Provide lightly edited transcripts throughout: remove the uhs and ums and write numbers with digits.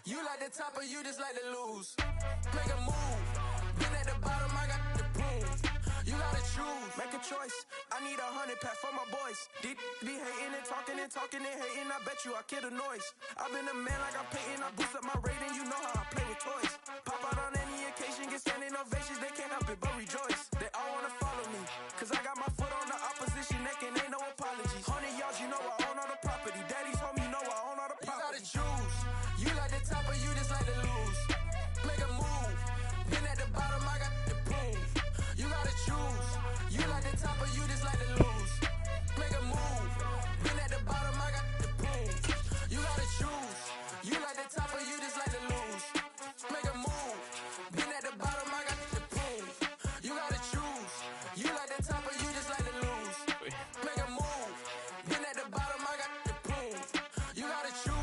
You like the top or you just like to lose? Make a move. Been at the bottom, I got the prove. You gotta choose. Make a choice. I need 100 pack for my boys. Be hating and talking and hating. I bet you I kill the noise. I've been a man like I'm Peyton. I boost up my rating. You know how I play with toys. Pop out on any occasion, get standing ovations. They can't help it but rejoice. They all wanna follow me. Cause I got my foot on the opposition neck and ain't no apologies. 100 yards, you know I own all the property. Daddy's home, you know I own all the property. You gotta choose. You like the top or you just like to lose? Make a move. Been at the bottom, I got the prove. You gotta choose. You like the top or you just like to lose? Make a move. Been at the bottom, I got the prove. You gotta choose. You like the top or you just like to lose? Make a move. Been at the bottom, I got the prove. You gotta choose. You like the top or you just like to lose? Make a move. Been at the bottom, I got the prove. You gotta choose.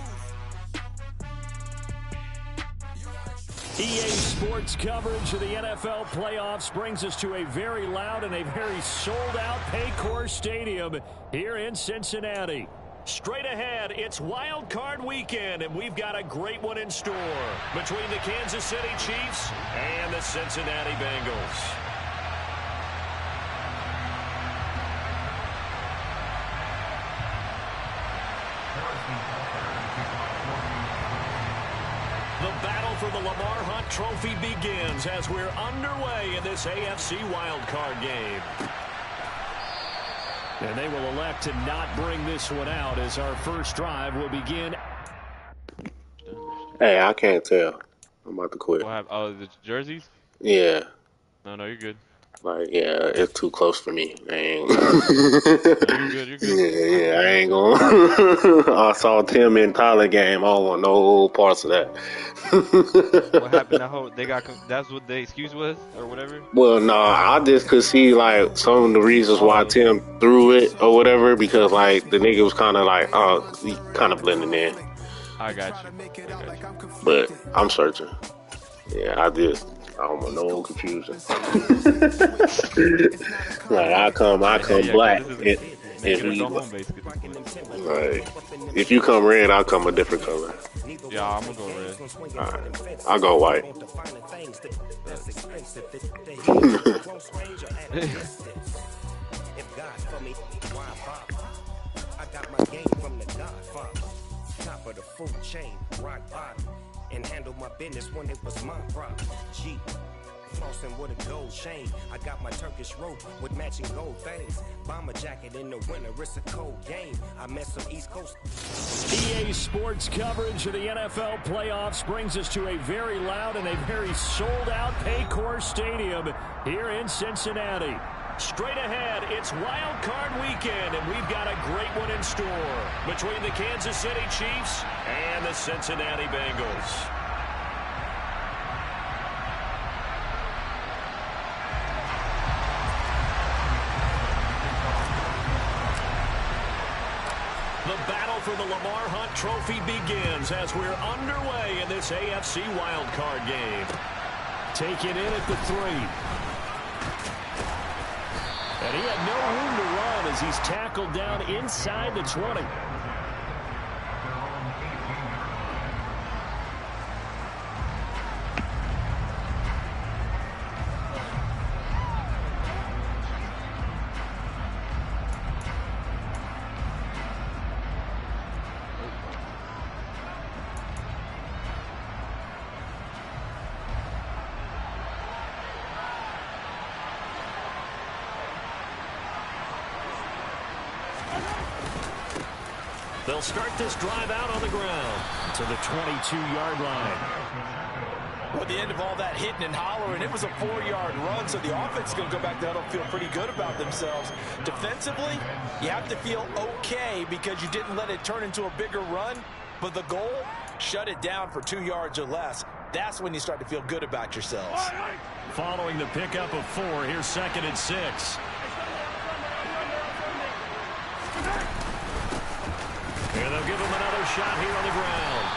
EA Sports coverage of the NFL playoffs brings us to a very loud and a very sold-out Paycor Stadium here in Cincinnati. Straight ahead, it's Wild Card Weekend, and we've got a great one in store between the Kansas City Chiefs and the Cincinnati Bengals. The battle for the Lamar Hunt Trophy begins as we're underway in this AFC wildcard game. And they will elect to not bring this one out as our first drive will begin. Hey, I can't tell. I'm about to quit. What happened? Oh, the jerseys? Yeah. No, you're good. Like, yeah, it's too close for me. I ain't. No, you're good. Yeah, I ain't going. I saw Tim in Tyler game. I don't want no parts of that. What happened? That's what the excuse was, or whatever. Well, no, I just could see like some of the reasons why Tim threw it or whatever, because like the nigga was kind of like, he kind of blending in. I got you. But I'm searching. Yeah, I don't want no confusion. Like I come black. If you come red, I'll come a different color. Yeah, I'm gonna go red. Alright, I'll go white. Top of the food chain, rock bottom, and handle my business when it was my problem. G, flossing with a gold chain. I got my Turkish rope with matching gold things. Bomber jacket in the winter, it's a cold game. I met some East Coast. EA Sports coverage of the NFL playoffs brings us to a very loud and a very sold-out Paycor Stadium here in Cincinnati. Straight ahead, it's Wild Card Weekend, and we've got a great one in store between the Kansas City Chiefs and the Cincinnati Bengals. The battle for the Lamar Hunt Trophy begins as we're underway in this AFC wildcard game. Taken in at the 3. And he had no room to run as he's tackled down inside the 20. They'll start this drive out on the ground to the 22-yard line. Well, at the end of all that hitting and hollering, it was a 4-yard run, so the offense is going to go back there and feel pretty good about themselves. Defensively, you have to feel okay because you didn't let it turn into a bigger run, but the goal, shut it down for 2 yards or less. That's when you start to feel good about yourselves. Following the pickup of 4, here's 2nd and 6. And they'll give him another shot here on the ground.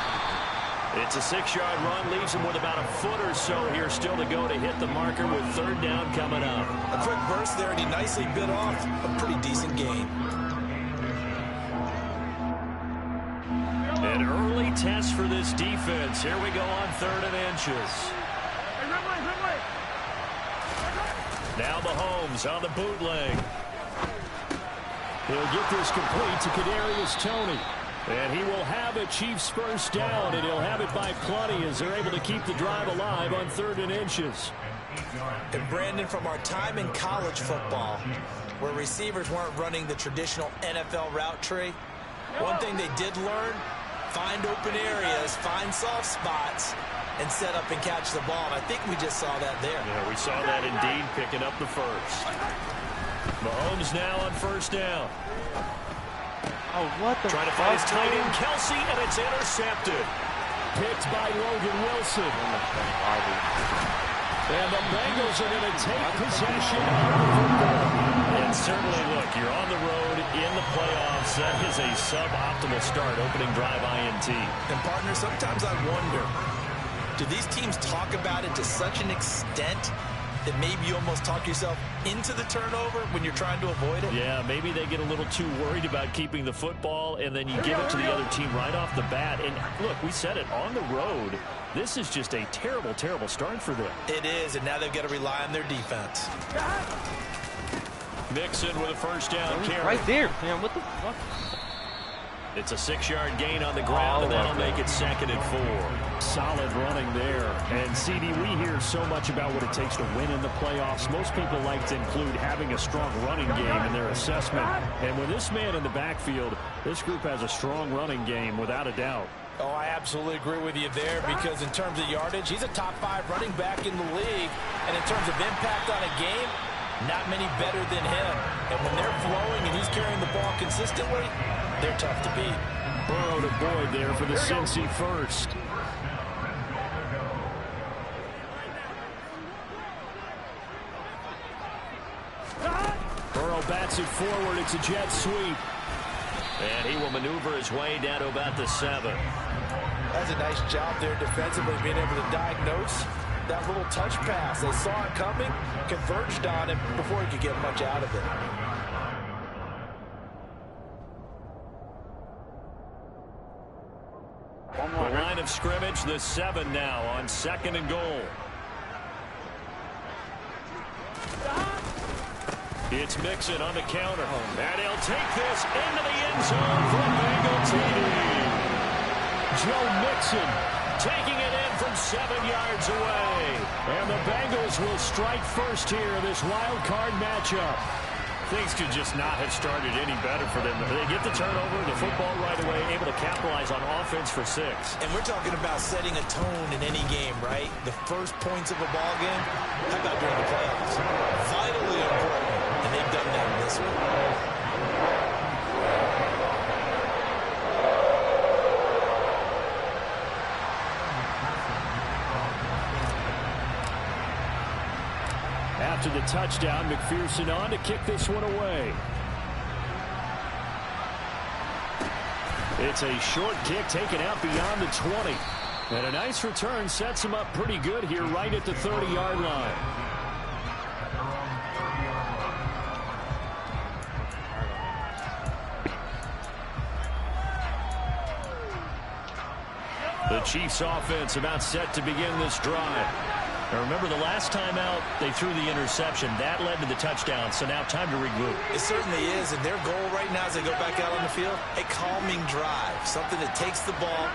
It's a 6-yard run, leaves him with about a foot or so here still to go to hit the marker with 3rd down coming up. A quick burst there, and he nicely bit off a pretty decent gain. An early test for this defense. Here we go on 3rd and inches. Now Mahomes on the bootleg. He'll get this complete to Kadarius Toney. And he will have a Chiefs first down, and he'll have it by plenty as they're able to keep the drive alive on 3rd and inches. And Brandon, from our time in college football, where receivers weren't running the traditional NFL route tree, one thing they did learn, find open areas, find soft spots, and set up and catch the ball. And I think we just saw that there. Yeah, we saw that indeed, picking up the first. Mahomes now on 1st down. Oh, what the Trying to find his tight end, Kelsey, and it's intercepted. Picked by Logan Wilson. And the Bengals are going to take possession of the football. And certainly, look, you're on the road in the playoffs. That is a suboptimal start, opening drive INT. And, partner, sometimes I wonder, do these teams talk about it to such an extent that maybe you almost talk yourself into the turnover when you're trying to avoid it? Yeah, maybe they get a little too worried about keeping the football, and then you give it to the other team right off the bat. And, look, we said it, on the road, this is just a terrible, terrible start for them. It is, and now they've got to rely on their defense. Mixon with a first down carry. Right there, man. What the fuck? It's a 6-yard gain on the ground, and that'll make it 2nd and 4. Solid running there. And, CD, we hear so much about what it takes to win in the playoffs. Most people like to include having a strong running game in their assessment. And with this man in the backfield, this group has a strong running game, without a doubt. Oh, I absolutely agree with you there, because in terms of yardage, he's a top 5 running back in the league. And in terms of impact on a game, not many better than him. And when they're flowing and he's carrying the ball consistently, they're tough to beat. Burrow to Boyd there for the Cincy first. Burrow bats it forward. It's a jet sweep. And he will maneuver his way down to about the 7. That's a nice job there defensively, being able to diagnose that little touch pass. They saw it coming, converged on it before he could get much out of it. The line of scrimmage, the 7 now on 2nd and goal. It's Mixon on the counter. And he'll take this into the end zone for a Bengal TD. Joe Mixon taking it in from 7 yards away. And the Bengals will strike first here in this wild card matchup. Things could just not have started any better for them. They get the turnover, the football right away, able to capitalize on offense for 6. And we're talking about setting a tone in any game, right? The first points of a ball game, how about during the playoffs? Vitally important, and they've done that in this one. After the touchdown, McPherson on to kick this one away. It's a short kick taken out beyond the 20. And a nice return sets him up pretty good here right at the 30-yard line. The Chiefs offense about set to begin this drive. Now remember, the last time out, they threw the interception. That led to the touchdown, so now time to regroup. It certainly is, and their goal right now as they go back out on the field, a calming drive, something that takes the ball,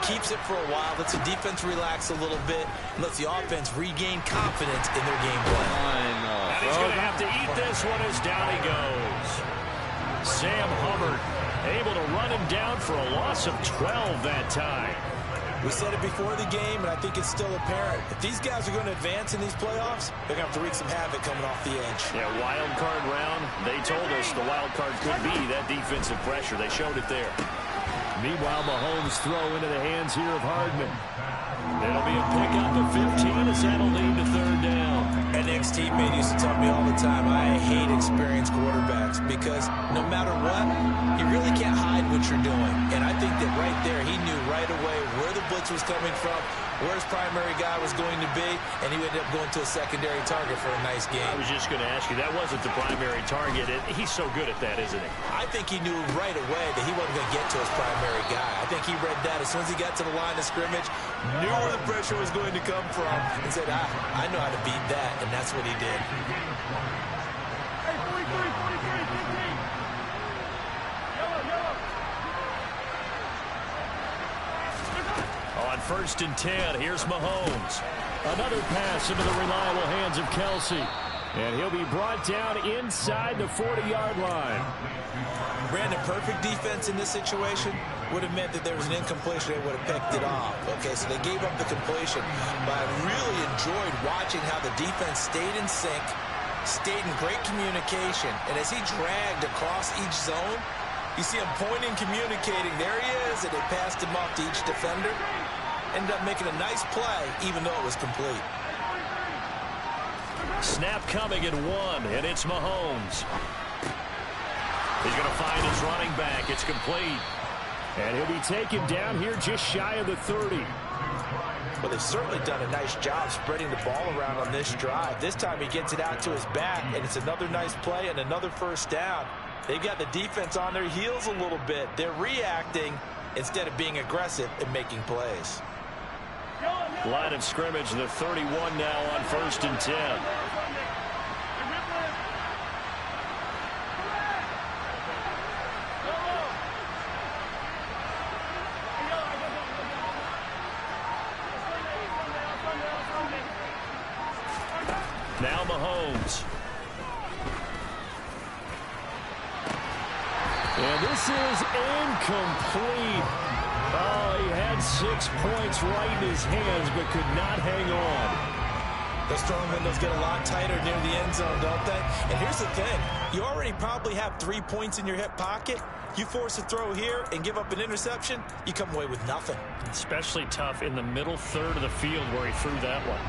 keeps it for a while, lets the defense relax a little bit, and lets the offense regain confidence in their game plan. And he's going to have to eat this one as down he goes. Sam Hubbard able to run him down for a loss of 12 that time. We said it before the game, and I think it's still apparent. If these guys are going to advance in these playoffs, they're going to have to wreak some havoc coming off the edge. Yeah, wild card round. They told us the wild card could be that defensive pressure. They showed it there. Meanwhile, Mahomes throw into the hands here of Hardman. It'll be a pickup of 15 as that'll lead to 3rd down. An ex-teammate used to tell me all the time, I hate experienced quarterbacks because no matter what, you really can't hide what you're doing. And I think that right there, he knew right right away where the blitz was coming from, where his primary guy was going to be, and he ended up going to a secondary target for a nice game. I was just going to ask you, that wasn't the primary target. He's so good at that, isn't he? I think he knew right away that he wasn't going to get to his primary guy. I think he read that as soon as he got to the line of scrimmage, knew where the pressure was going to come from, and said, I know how to beat that, and that's what he did. On 1st and 10, here's Mahomes. Another pass into the reliable hands of Kelsey. And he'll be brought down inside the 40-yard line. Brandon, perfect defense in this situation would have meant that there was an incompletion. They would have picked it off. Okay, so they gave up the completion. But I really enjoyed watching how the defense stayed in sync, stayed in great communication. And as he dragged across each zone, you see him pointing, communicating. There he is, and they passed him off to each defender. Ended up making a nice play, even though it was complete. Snap coming at 1, and it's Mahomes. He's going to find his running back. It's complete. And he'll be taken down here just shy of the 30. Well, they've certainly done a nice job spreading the ball around on this drive. This time he gets it out to his back, and it's another nice play and another first down. They've got the defense on their heels a little bit. They're reacting instead of being aggressive and making plays. Line of scrimmage, the 31 now on 1st and 10. Now Mahomes. And this is incomplete. Oh, he had 6 points right in his hands, but could not hang on. Those throwing windows get a lot tighter near the end zone, don't they? And here's the thing. You already probably have 3 points in your hip pocket. You force a throw here and give up an interception, you come away with nothing. Especially tough in the middle third of the field where he threw that one.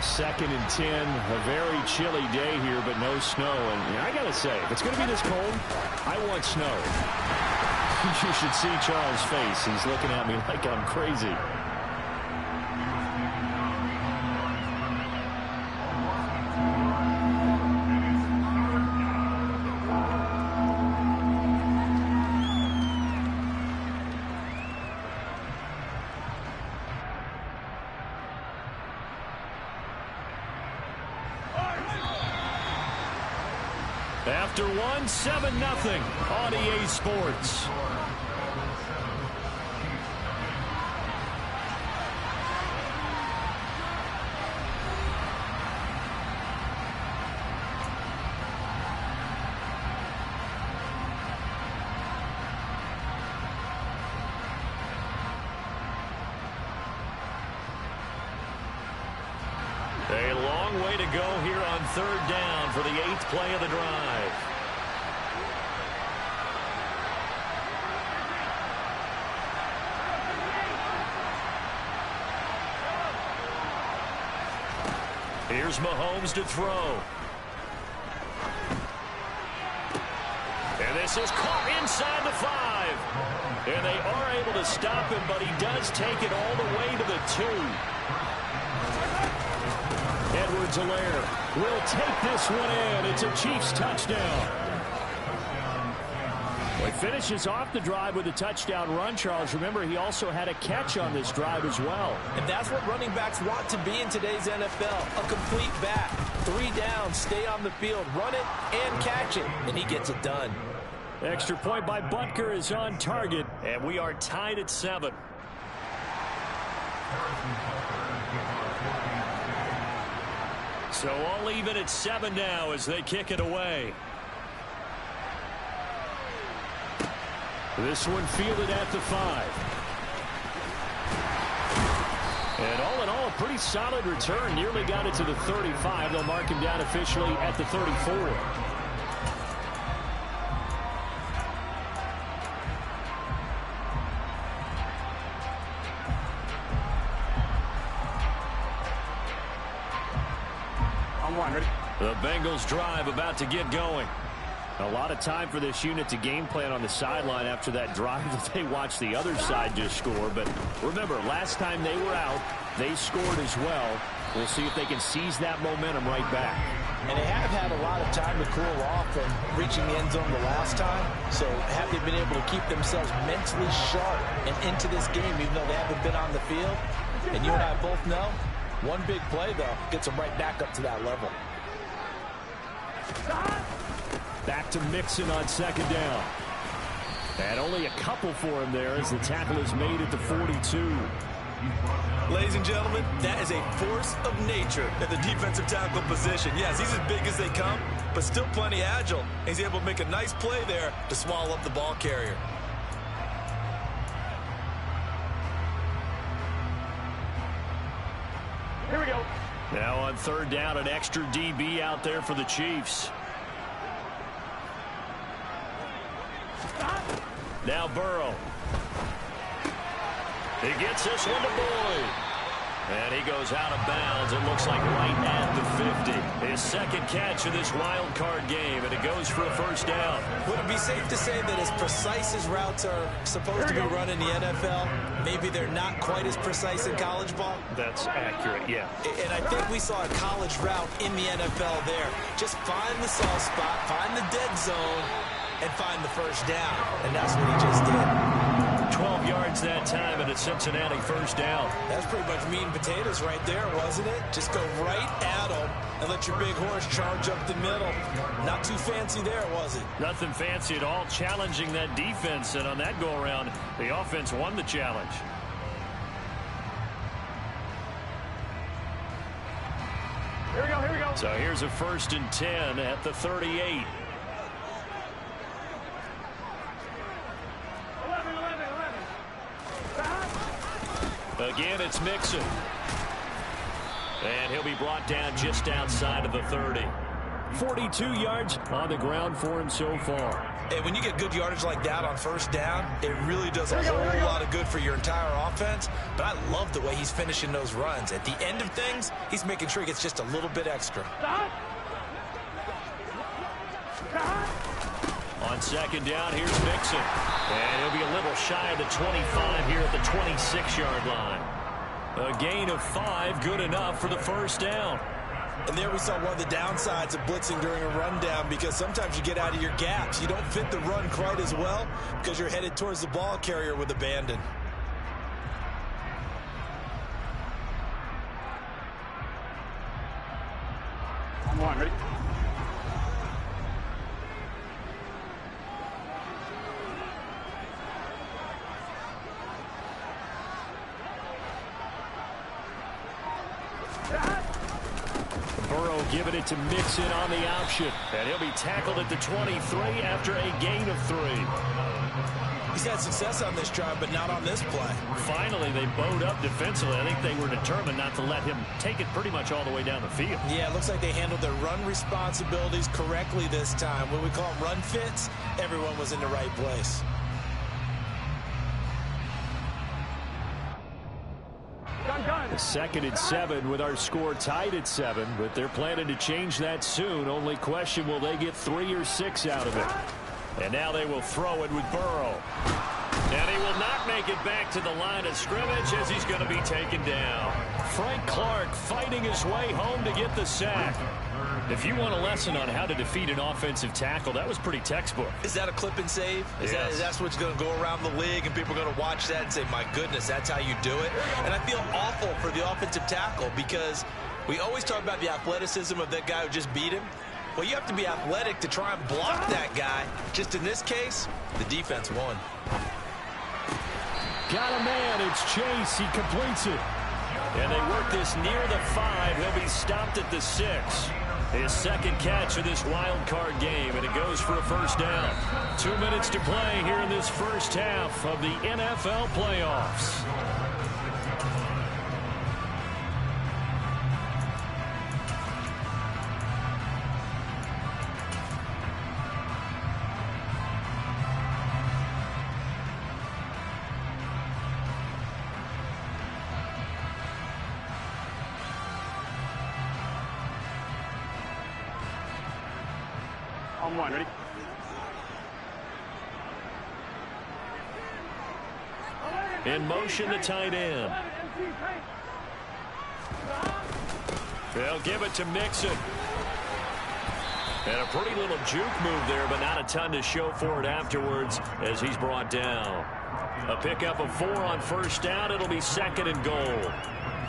2nd and 10, a very chilly day here, but no snow. And I got to say, if it's going to be this cold, I want snow. You should see Charles' face. He's looking at me like I'm crazy. After 7-0 on EA Sports. A long way to go here on 3rd down for the 8th play of the drive. Here's Mahomes to throw. And this is caught inside the 5. And they are able to stop him, but he does take it all the way to the 2. Edwards-Helaire will take this one in. It's a Chiefs touchdown. Well, he finishes off the drive with a touchdown run, Charles. Remember, he also had a catch on this drive as well. And that's what running backs want to be in today's NFL. A complete back. 3 downs, stay on the field, run it, and catch it. And he gets it done. Extra point by Butker is on target, and we are tied at 7. So all even at 7 now as they kick it away. This one fielded at the 5. And all in all, a pretty solid return. Nearly got it to the 35. They'll mark him down officially at the 34. The Bengals drive about to get going. A lot of time for this unit to game plan on the sideline after that drive that they watched the other side just score. But remember, last time they were out, they scored as well. We'll see if they can seize that momentum right back. And they have had a lot of time to cool off from reaching the end zone the last time. So have they been able to keep themselves mentally sharp and into this game, even though they haven't been on the field? And you and I both know, one big play, though, gets them right back up to that level. Back to Mixon on second down. And only a couple for him there as the tackle is made at the 42. Ladies and gentlemen, that is a force of nature at the defensive tackle position. Yes, he's as big as they come, but still plenty agile. He's able to make a nice play there to swallow up the ball carrier. Here we go. Now on third down, an extra DB out there for the Chiefs. Now Burrow. He gets this one to Boyd. And he goes out of bounds. It looks like right at the 50. His second catch of this wild card game, and it goes for a first down. Would it be safe to say that as precise as routes are supposed to be run in the NFL, maybe they're not quite as precise in college ball? That's accurate, yeah. And I think we saw a college route in the NFL there. Just find the soft spot, find the dead zone, and find the first down. And that's what he just did. 12 yards that time and a Cincinnati first down. That's pretty much meat and potatoes right there, wasn't it? Just go right at them and let your big horse charge up the middle. Not too fancy there, was it? Nothing fancy at all, challenging that defense. And on that go-around, the offense won the challenge. Here we go, here we go. So here's a 1st and 10 at the 38. Again, it's Mixon. And he'll be brought down just outside of the 30. 42 yards on the ground for him so far. And when you get good yardage like that on first down, it really does a whole lot of good for your entire offense. But I love the way he's finishing those runs. At the end of things, he's making sure he gets just a little bit extra. On second down, here's Mixon. And he'll be a little shy of the 25 here at the 26-yard line. A gain of 5, good enough for the first down. And there we saw one of the downsides of blitzing during a rundown, because sometimes you get out of your gaps. You don't fit the run quite as well because you're headed towards the ball carrier with abandon. Come on, ready? Burrow giving it to Mixon on the option. And he'll be tackled at the 23 after a gain of 3. He's had success on this drive, but not on this play. Finally, they bowed up defensively. I think they were determined not to let him take it pretty much all the way down the field. Yeah, it looks like they handled their run responsibilities correctly this time. When we call them run fits, everyone was in the right place. Second and 7 with our score tied at 7, but they're planning to change that soon. Only question, will they get 3 or 6 out of it? And now they will throw it with Burrow. And he will not make it back to the line of scrimmage as he's going to be taken down. Frank Clark fighting his way home to get the sack. If you want a lesson on how to defeat an offensive tackle, that was pretty textbook. Is that a clip and save? Is that what's going to go around the league and people are going to watch that and say, my goodness, that's how you do it? And I feel awful for the offensive tackle, because we always talk about the athleticism of that guy who just beat him. Well, you have to be athletic to try and block that guy. Just in this case, the defense won. Got a man. It's Chase. He completes it. And they work this near the 5. He'll be stopped at the 6. His second catch of this wild card game, and it goes for a first down. 2 minutes to play here in this first half of the NFL playoffs. On one, ready? In motion, the tight end. They'll give it to Mixon. And a pretty little juke move there, but not a ton to show for it afterwards as he's brought down. A pickup of 4 on first down. It'll be 2nd and goal.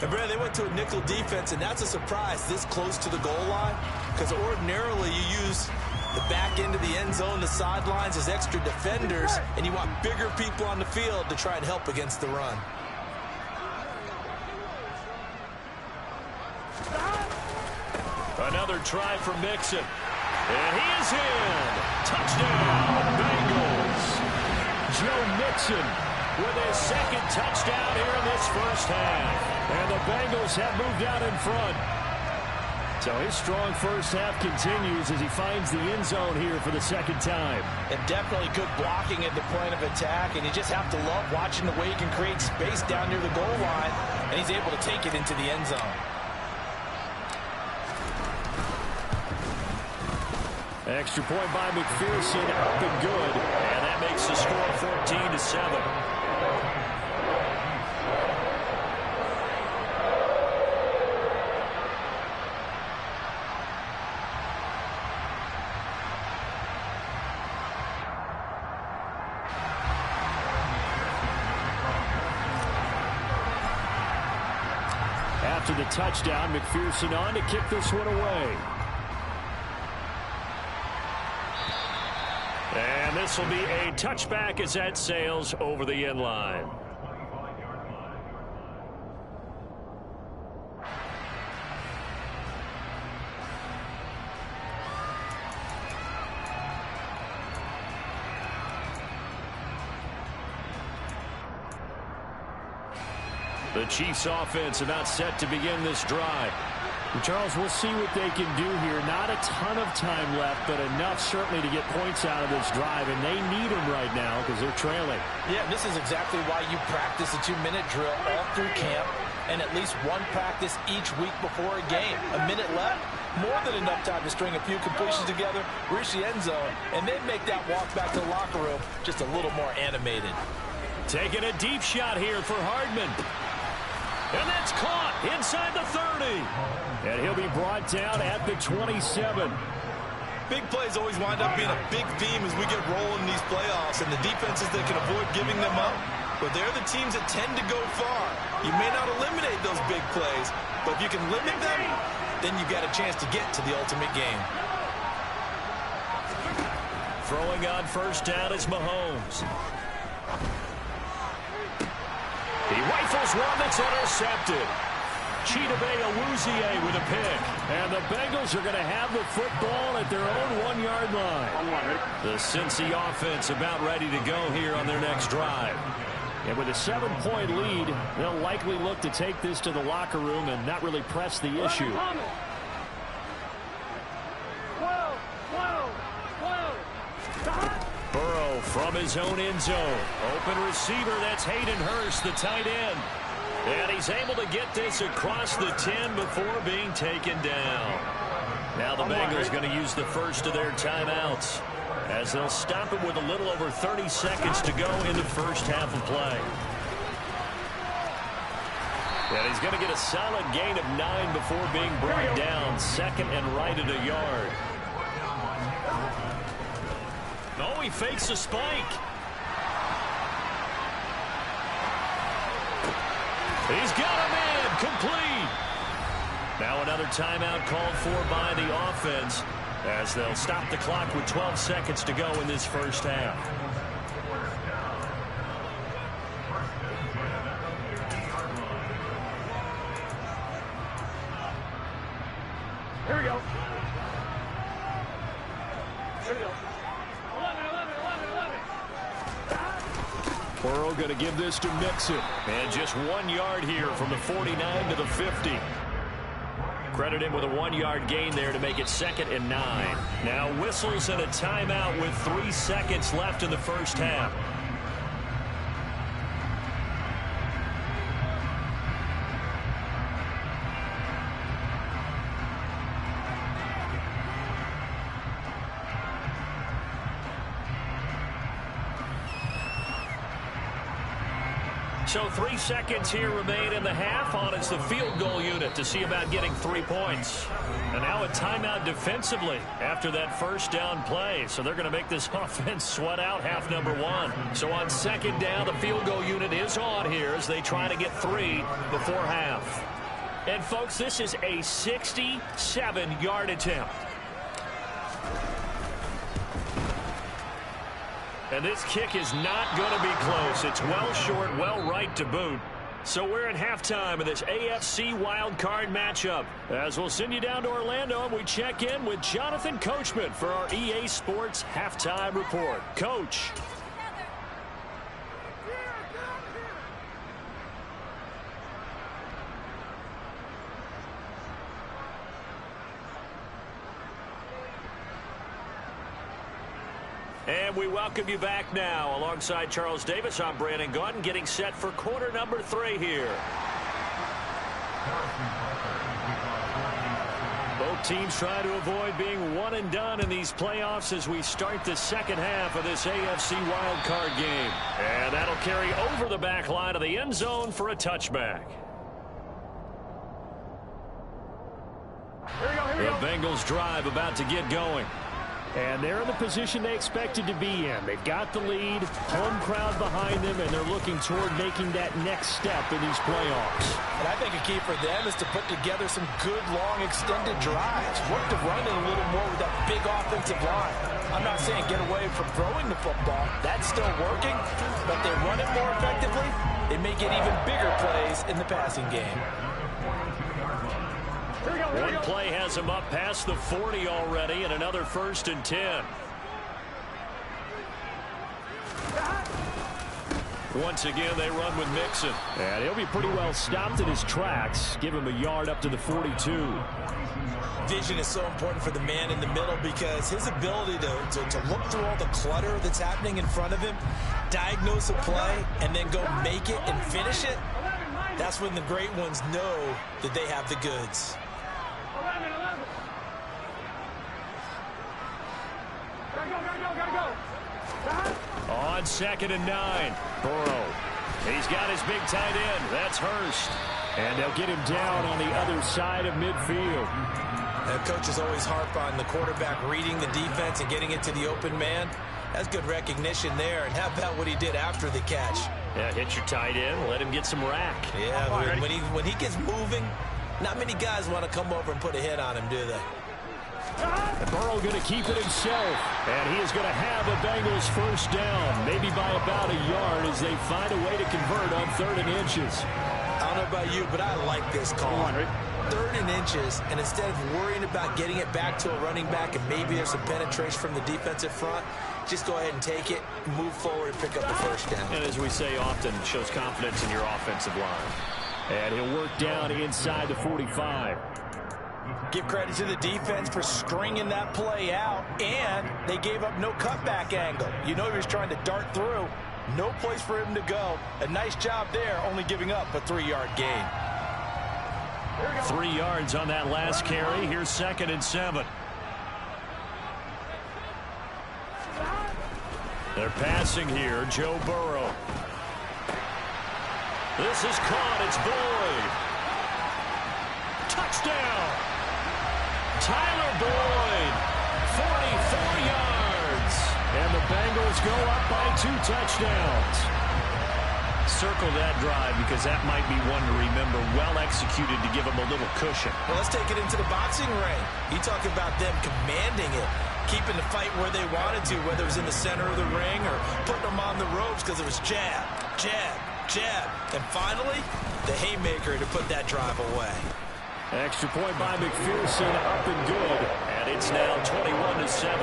And Brad, they went to a nickel defense, and that's a surprise this close to the goal line, because ordinarily you use the back end of the end zone, the sidelines as extra defenders, and you want bigger people on the field to try and help against the run. Another try for Mixon. And he is in. Touchdown, Bengals. Joe Mixon with his 2nd touchdown here in this first half. And the Bengals have moved out in front. So his strong first half continues as he finds the end zone here for the 2nd time. And definitely good blocking at the point of attack. And you just have to love watching the way he can create space down near the goal line. And he's able to take it into the end zone. Extra point by McPherson, up and good. And that makes the score 14-7. After the touchdown, McPherson on to kick this one away. And this will be a touchback as that sails over the end line. The Chiefs offense about set to begin this drive. Charles, we'll see what they can do here. Not a ton of time left, but enough certainly to get points out of this drive, and they need them right now because they're trailing. Yeah, this is exactly why you practice a 2-minute drill all through camp and at least one practice each week before a game. A minute left, more than enough time to string a few completions together, reach the end zone, and then make that walk back to the locker room just a little more animated. Taking a deep shot here for Hardman. And that's caught inside the 30. And he'll be brought down at the 27. Big plays always wind up being a big theme as we get rolling in these playoffs, and the defenses that can avoid giving them up, but they're the teams that tend to go far. You may not eliminate those big plays, but if you can limit them, then you got a chance to get to the ultimate game. Throwing on first down is Mahomes. He rifles one that's intercepted. Chidobe Awuzie with a pick. And the Bengals are going to have the football at their own 1-yard line. The Cincy offense about ready to go here on their next drive. And with a 7-point lead, they'll likely look to take this to the locker room and not really press the issue. Burrow from his own end zone. Open receiver, that's Hayden Hurst, the tight end. And he's able to get this across the 10 before being taken down. Now the Bengals going to use the first of their timeouts as they'll stop it with a little over 30 seconds to go in the first half of play. And he's going to get a solid gain of 9 before being brought down. 2nd and right at a yard. Oh, he fakes a spike. He's got a man complete. Now another timeout called for by the offense as they'll stop the clock with 12 seconds to go in this first half. Here we go. Here we go. 11. Burrow going to give this to Mixon. And just 1 yard here from the 49 to the 50. Credit him with a 1-yard gain there to make it 2nd and 9. Now whistles and a timeout with 3 seconds left in the first half. So 3 seconds here remain in the half. On it's the field goal unit to see about getting 3 points. And now a timeout defensively after that first down play. So they're going to make this offense sweat out half number 1. So on second down, the field goal unit is on here as they try to get 3 before half. And folks, this is a 67-yard attempt. And this kick is not going to be close. It's well short, well right to boot. So we're at halftime of this AFC wildcard matchup. As we'll send you down to Orlando, and we check in with Jonathan Coachman for our EA Sports Halftime Report. Coach. And we welcome you back now. Alongside Charles Davis, I'm Brandon Gaudin, getting set for quarter number 3 here. Both teams try to avoid being one and done in these playoffs as we start the second half of this AFC wildcard game. And that'll carry over the back line of the end zone for a touchback. The Bengals drive about to get going. And they're in the position they expected to be in. They've got the lead, home crowd behind them, and they're looking toward making that next step in these playoffs. And I think a key for them is to put together some good, long, extended drives. Work the run in a little more with that big offensive line. I'm not saying get away from throwing the football. That's still working, but they run it more effectively. They may get even bigger plays in the passing game. One play has him up past the 40 already, and another 1st and 10. Once again, they run with Mixon. And he'll be pretty well stopped in his tracks. Give him a yard up to the 42. Vision is so important for the man in the middle because his ability to look through all the clutter that's happening in front of him, diagnose a play, and then go make it and finish it, that's when the great ones know that they have the goods. On 2nd and 9, Burrow. He's got his big tight end. That's Hurst. And they'll get him down on the other side of midfield. Coaches always harp on the quarterback reading the defense and getting it to the open man. That's good recognition there. And how about what he did after the catch? Yeah, hit your tight end, let him get some rack. Yeah, when he gets moving, not many guys want to come over and put a hit on him, do they? And Burrow going to keep it himself. And he is going to have a Bengals first down, maybe by about a yard as they find a way to convert on 3rd and inches. I don't know about you, but I like this call. 3rd and inches, and instead of worrying about getting it back to a running back and maybe there's some penetration from the defensive front, just go ahead and take it, move forward, and pick up the first down. And as we say often, shows confidence in your offensive line. And he'll work down inside the 45. Give credit to the defense for stringing that play out, and they gave up no cutback angle. You know he was trying to dart through. No place for him to go. A nice job there, only giving up a 3-yard gain. 3 yards on that last carry. Here's 2nd and 7. They're passing here. Joe Burrow. This is caught. It's Boyd. Touchdown. Tyler Boyd. 44 yards. And the Bengals go up by 2 touchdowns. Circle that drive because that might be one to remember. Well executed to give them a little cushion. Well, let's take it into the boxing ring. You talk about them commanding it, keeping the fight where they wanted to, whether it was in the center of the ring or putting them on the ropes because it was jab, jab, jab. And finally, the haymaker to put that drive away. Extra point by McPherson, up and good. And it's now 21-7.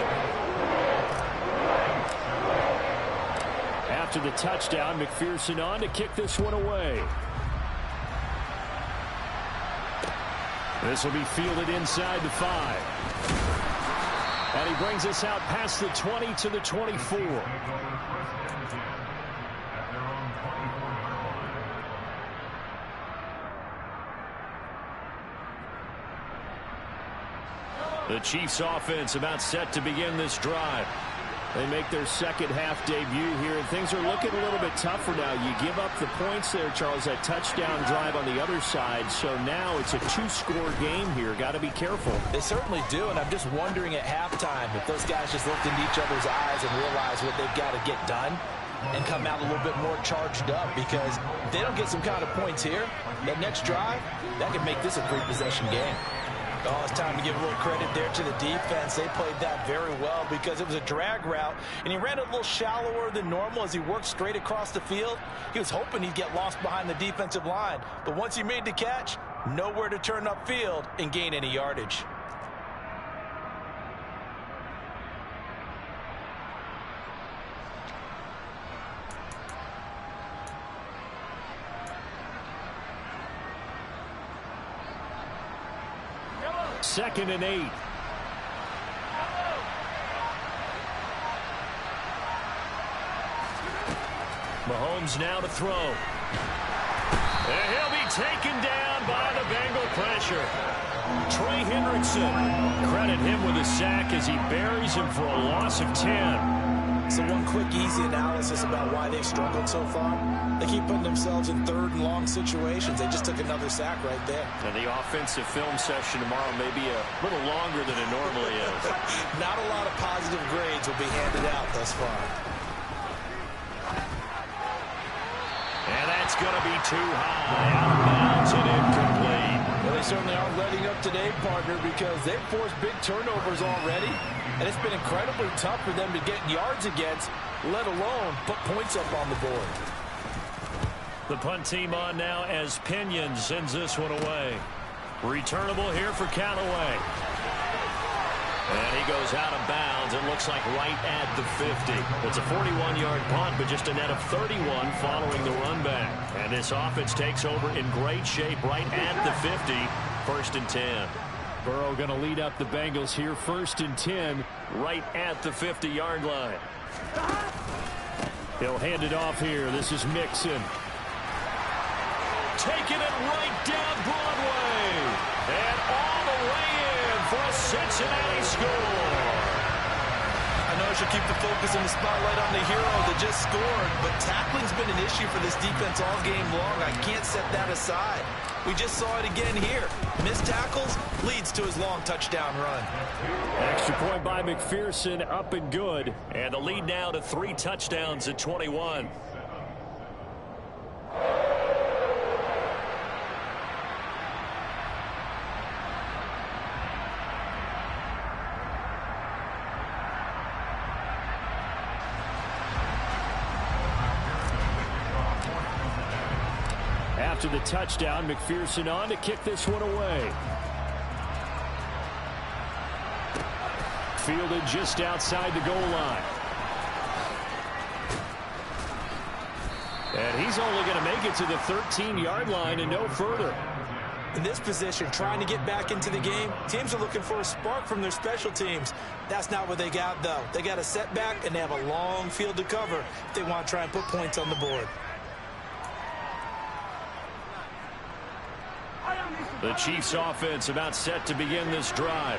After the touchdown, McPherson on to kick this one away. This will be fielded inside the 5. And he brings us out past the 20 to the 24. The Chiefs offense about set to begin this drive. They make their second half debut here, and things are looking a little bit tougher now. You give up the points there, Charles, that touchdown drive on the other side. So now it's a 2-score game here. Got to be careful. They certainly do, and I'm just wondering at halftime if those guys just looked into each other's eyes and realized what they've got to get done and come out a little bit more charged up, because if they don't get some kind of points here, that next drive, that could make this a 3-possession game. Oh, it's time to give a little credit there to the defense. They played that very well because it was a drag route, and he ran a little shallower than normal as he worked straight across the field. He was hoping he'd get lost behind the defensive line, but once he made the catch, nowhere to turn upfield and gain any yardage. Second and 8. Mahomes now to throw. And he'll be taken down by the Bengal pressure. Trey Hendrickson. Credit him with a sack as he buries him for a loss of 10. So one quick, easy analysis about why they've struggled so far. They keep putting themselves in 3rd and long situations. They just took another sack right there. And the offensive film session tomorrow may be a little longer than it normally is. Not a lot of positive grades will be handed out thus far. And that's going to be too high. Out of bounds and incomplete. Well, they certainly aren't letting up today, partner, because they've forced big turnovers already. And it's been incredibly tough for them to get yards against, let alone put points up on the board. The punt team on now as Pinion sends this one away. Returnable here for Callaway. And he goes out of bounds. It looks like right at the 50. It's a 41-yard punt, but just a net of 31 following the run back. And this offense takes over in great shape right at the 50. 1st and 10. Burrow going to lead up the Bengals here. 1st and 10 right at the 50-yard line. He'll hand it off here. This is Mixon. Taking it right down Broadway. And all the way in for a Cincinnati score. I know I should keep the focus and the spotlight on the hero that just scored, but tackling's been an issue for this defense all game long. I can't set that aside. We just saw it again here. Missed tackles leads to his long touchdown run. Extra point by McPherson, up and good. And the lead now to 3 touchdowns at 21. After the touchdown, McPherson on to kick this one away. Fielded just outside the goal line. And he's only going to make it to the 13-yard line and no further. In this position, trying to get back into the game, teams are looking for a spark from their special teams. That's not what they got, though. They got a setback, and they have a long field to cover if they want to try and put points on the board. The Chiefs offense about set to begin this drive.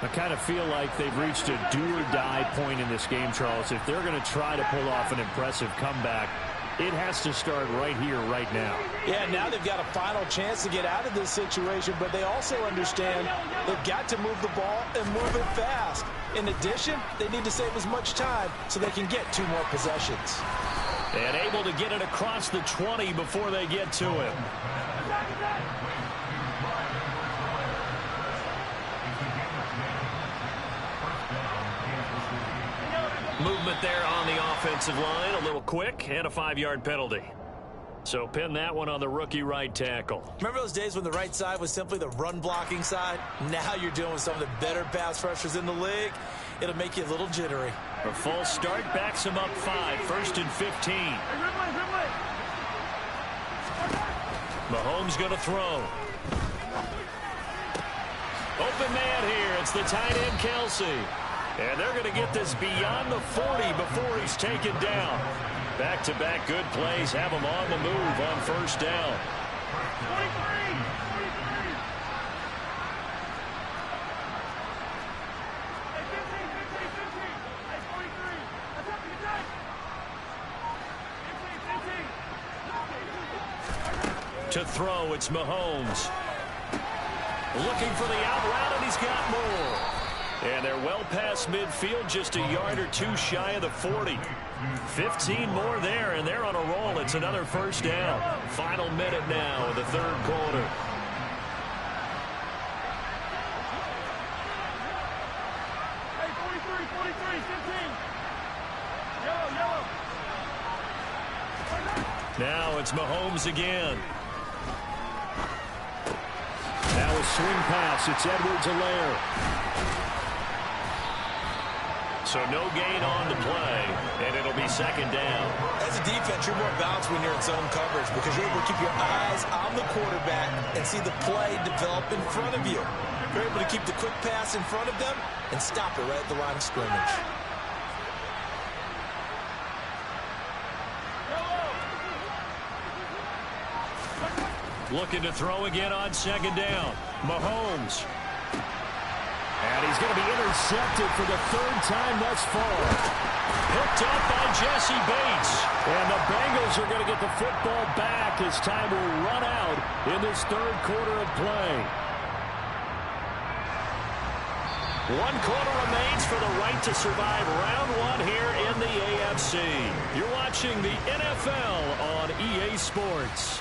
I kind of feel like they've reached a do-or-die point in this game, Charles. If they're going to try to pull off an impressive comeback, it has to start right here, right now. Yeah, now they've got a final chance to get out of this situation, but they also understand they've got to move the ball and move it fast. In addition, they need to save as much time so they can get 2 more possessions. And able to get it across the 20 before they get to him. Movement there on the offensive line, a little quick, and a 5-yard penalty. So pin that one on the rookie right tackle. Remember those days when the right side was simply the run-blocking side? Now you're dealing with some of the better pass rushers in the league. It'll make you a little jittery. A false start backs him up 5, 1st and 15. Mahomes going to throw. Open man here. It's the tight end, Kelsey. And they're going to get this beyond the 40 before he's taken down. Back-to-back good plays have him on the move on 1st down. To throw, it's Mahomes. Looking for the out route, and he's got more. And they're well past midfield, just a yard or two shy of the 40. 15 more there, and they're on a roll. It's another first down. Final minute now of the third quarter. Hey, 43, 15. Yellow. Now it's Mahomes again. Now a swing pass. It's Edwards-Helaire. So no gain on the play, and it'll be second down. As a defense, you're more balanced when you're in zone coverage because you're able to keep your eyes on the quarterback and see the play develop in front of you. You're able to keep the quick pass in front of them and stop it right at the line of scrimmage. Looking to throw again on second down. Mahomes. And he's going to be intercepted for the third time thus far. Picked up by Jesse Bates. And the Bengals are going to get the football back as time will run out in this third quarter of play. 1 quarter remains for the right to survive round one here in the AFC. You're watching the NFL on EA Sports.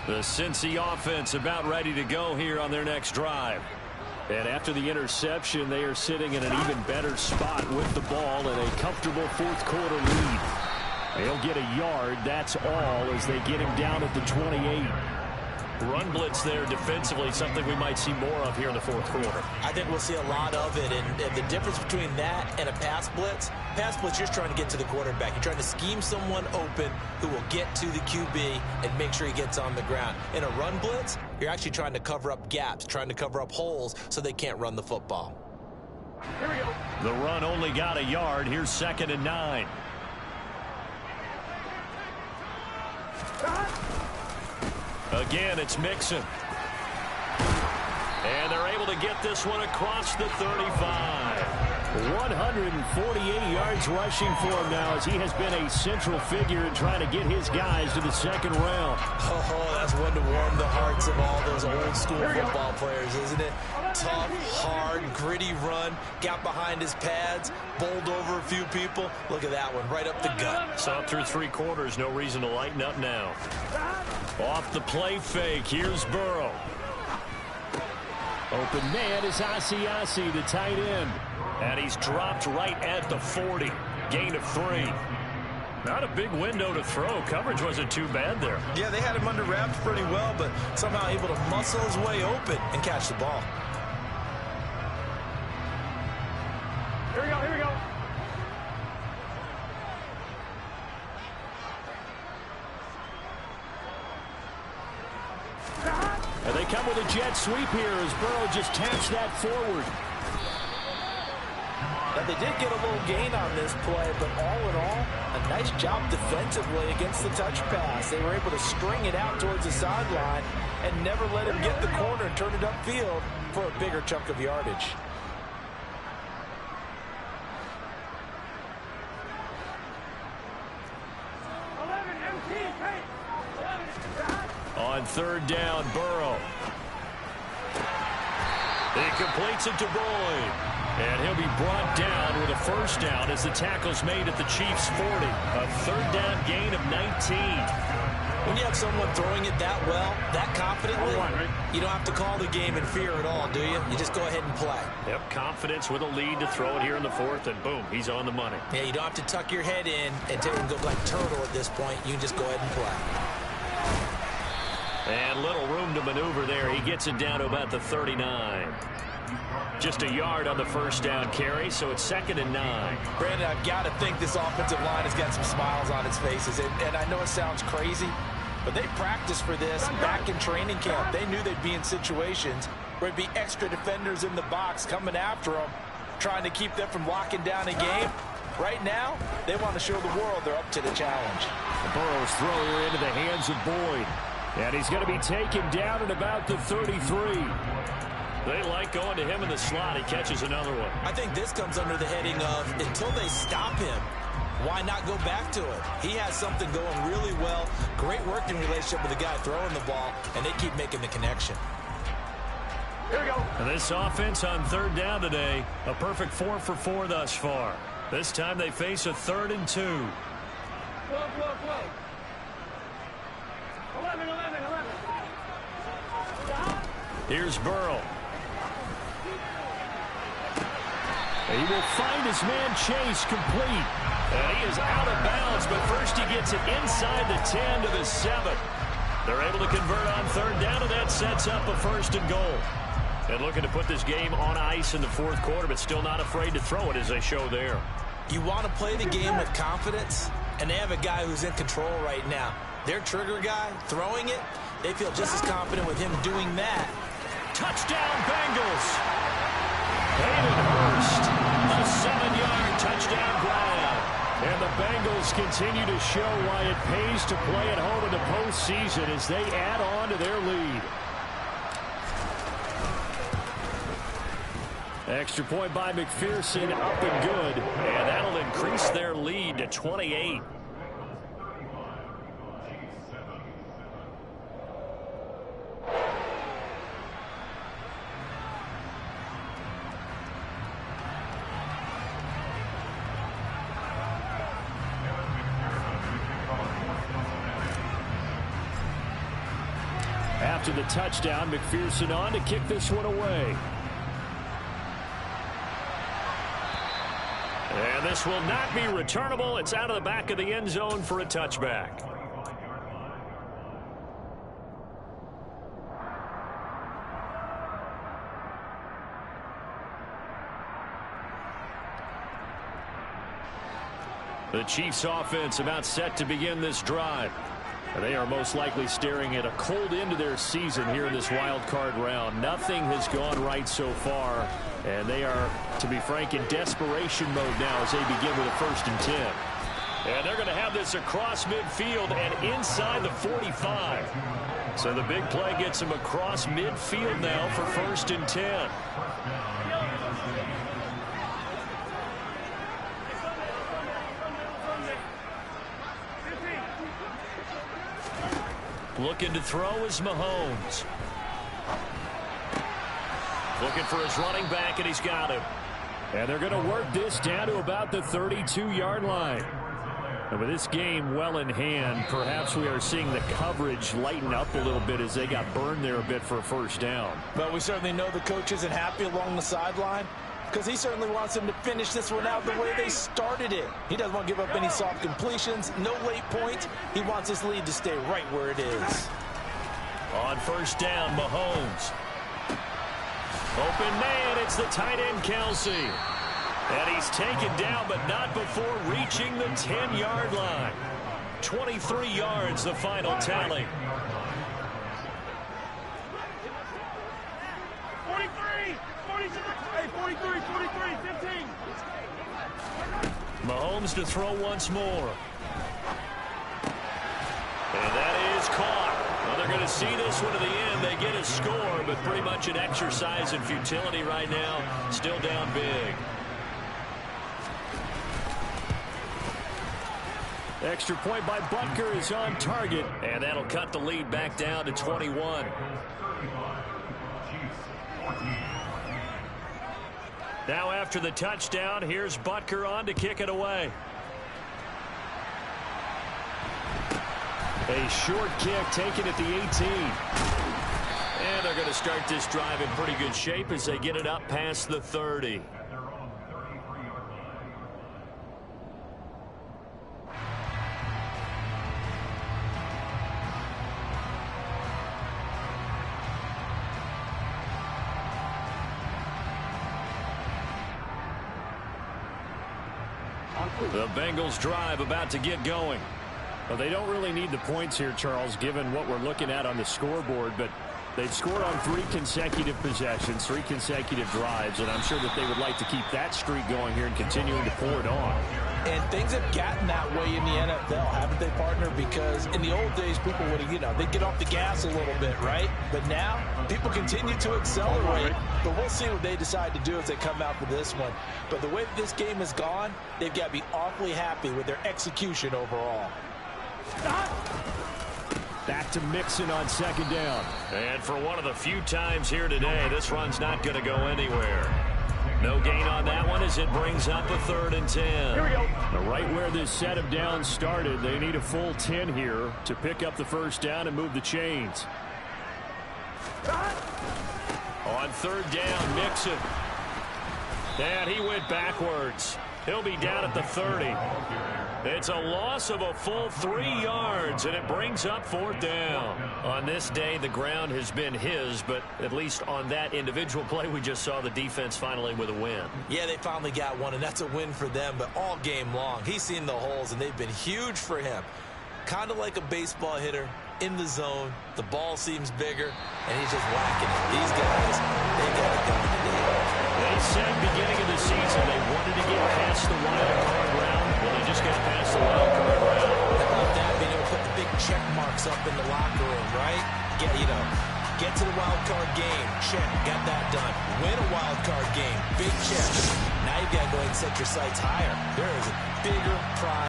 The Cincy offense about ready to go here on their next drive. And after the interception, they are sitting in an even better spot with the ball and a comfortable fourth quarter lead. They'll get a yard, that's all, as they get him down at the 28. Run blitz there defensively, something we might see more of here in the fourth quarter. I think we'll see a lot of it, and the difference between that and a pass blitz, you're just trying to get to the quarterback. You're trying to scheme someone open who will get to the QB and make sure he gets on the ground. In a run blitz, you're actually trying to cover up gaps, trying to cover up holes so they can't run the football. Here we go. The run only got a yard. Here's 2nd and 9. Again, it's Mixon. And they're able to get this one across the 35. 148 yards rushing for him now as he has been a central figure in trying to get his guys to the second round. Oh, that's one to warm the hearts of all those old school football players, isn't it? Tough, hard, gritty run, got behind his pads, bowled over a few people. Look at that one, right up the gut. Saw through 3 quarters, no reason to lighten up now. Off the play fake, here's Burrow. Open man is Asiasi, the tight end. And he's dropped right at the 40. Gain of 3. Not a big window to throw. Coverage wasn't too bad there. Yeah, they had him under wraps pretty well, but somehow able to muscle his way open and catch the ball. Here we go. And they come with a jet sweep here as Burrow just taps that forward. Now, they did get a little gain on this play, but all in all, a nice job defensively against the touch pass. They were able to string it out towards the sideline and never let him get the corner and turn it upfield for a bigger chunk of yardage. On 3rd down, Burrow. He completes it to Boyd. And he'll be brought down with a first down as the tackle's made at the Chiefs' 40. A 3rd down gain of 19. When you have someone throwing it that well, that confidently, you don't have to call the game in fear at all, do you? You just go ahead and play. Yep, confidence with a lead to throw it here in the 4th, and boom, he's on the money. Yeah, you don't have to tuck your head in and go like turtle at this point. You can just go ahead and play. And little room to maneuver there. He gets it down to about the 39. Just a yard on the first down carry, so it's 2nd and 9. Brandon, I've got to think this offensive line has got some smiles on its faces. And I know it sounds crazy, but they practiced for this back in training camp. They knew they'd be in situations where it'd be extra defenders in the box coming after them, trying to keep them from locking down a game. Right now, they want to show the world they're up to the challenge. Burrow's throw here into the hands of Boyd. And he's going to be taken down at about the 33. They like going to him in the slot. He catches another one. I think this comes under the heading of until they stop him, why not go back to it? He has something going really well. Great working relationship with the guy throwing the ball, and they keep making the connection. Here we go. And this offense on third down today, a perfect 4 for 4 thus far. This time they face a 3rd and 2. 12. 11. Here's Burrow. He will find his man Chase complete. And he is out of bounds, but first he gets it inside the 10 to the 7. They're able to convert on third down, and that sets up a 1st and goal. And looking to put this game on ice in the 4th quarter, but still not afraid to throw it as they show there. You want to play the game with confidence, and they have a guy who's in control right now. Their trigger guy throwing it, they feel just as confident with him doing that. Touchdown, Bengals! Hayden Hurst, a 7-yard touchdown grab. And the Bengals continue to show why it pays to play at home in the postseason as they add on to their lead. Extra point by McPherson, up and good. And that'll increase their lead to 28. After the touchdown, McPherson on to kick this one away. And this will not be returnable. It's out of the back of the end zone for a touchback. The Chiefs offense about set to begin this drive. They are most likely staring at a cold end to their season here in this wild card round. Nothing has gone right so far, and they are, to be frank, in desperation mode now as they begin with a 1st and 10. And they're going to have this across midfield and inside the 45. So the big play gets them across midfield now for 1st and 10. Looking to throw is Mahomes. Looking for his running back, and he's got him. And they're going to work this down to about the 32-yard line. And with this game well in hand, perhaps we are seeing the coverage lighten up a little bit as they got burned there a bit for a 1st down. But we certainly know the coach isn't happy along the sideline, because he certainly wants them to finish this one out the way they started it. He doesn't want to give up any soft completions, no late points. He wants his lead to stay right where it is. On 1st down, Mahomes. Open man, it's the tight end, Kelsey. And he's taken down, but not before reaching the 10-yard line. 23 yards, the final tally. 43, 43, 15. Mahomes to throw once more. And that is caught. Well, they're going to see this one to the end. They get a score, but pretty much an exercise in futility right now. Still down big. Extra point by Butker is on target, and that'll cut the lead back down to 21. Now after the touchdown, here's Butker on to kick it away. A short kick taken at the 18. And they're going to start this drive in pretty good shape as they get it up past the 30. The Bengals drive about to get going. Well, they don't really need the points here, Charles, given what we're looking at on the scoreboard, but They've scored on 3 consecutive possessions, 3 consecutive drives, and I'm sure that they would like to keep that streak going here and continuing to pour it on. And things have gotten that way in the NFL, haven't they, partner? Because in the old days, people would have, they'd get off the gas a little bit, right? But now, people continue to accelerate. But we'll see what they decide to do as they come out for this one. But the way that this game has gone, they've got to be awfully happy with their execution overall. Back to Mixon on 2nd down. And for one of the few times here today, this run's not going to go anywhere. No gain on that one as it brings up a 3rd and 10. Here we go. Right where this set of downs started, they need a full 10 here to pick up the 1st down and move the chains. On 3rd down, Mixon. And he went backwards. He'll be down at the 30. It's a loss of a full 3 yards, and it brings up 4th down. On this day, the ground has been his, but at least on that individual play, we just saw the defense finally with a win. Yeah, they finally got one, and that's a win for them, but all game long, he's seen the holes, and they've been huge for him. Kind of like a baseball hitter in the zone. The ball seems bigger, and he's just whacking it. These guys, they got it going today. They said beginning of the season they wanted to get past the wild card round. Well, they just got past the wild card round. How about that? Being able to put the big check marks up in the locker room, right? Get to the wild card game. Check. Got that done. Win a wild card game. Big check. Now you've got to go ahead and set your sights higher. There is a bigger prize.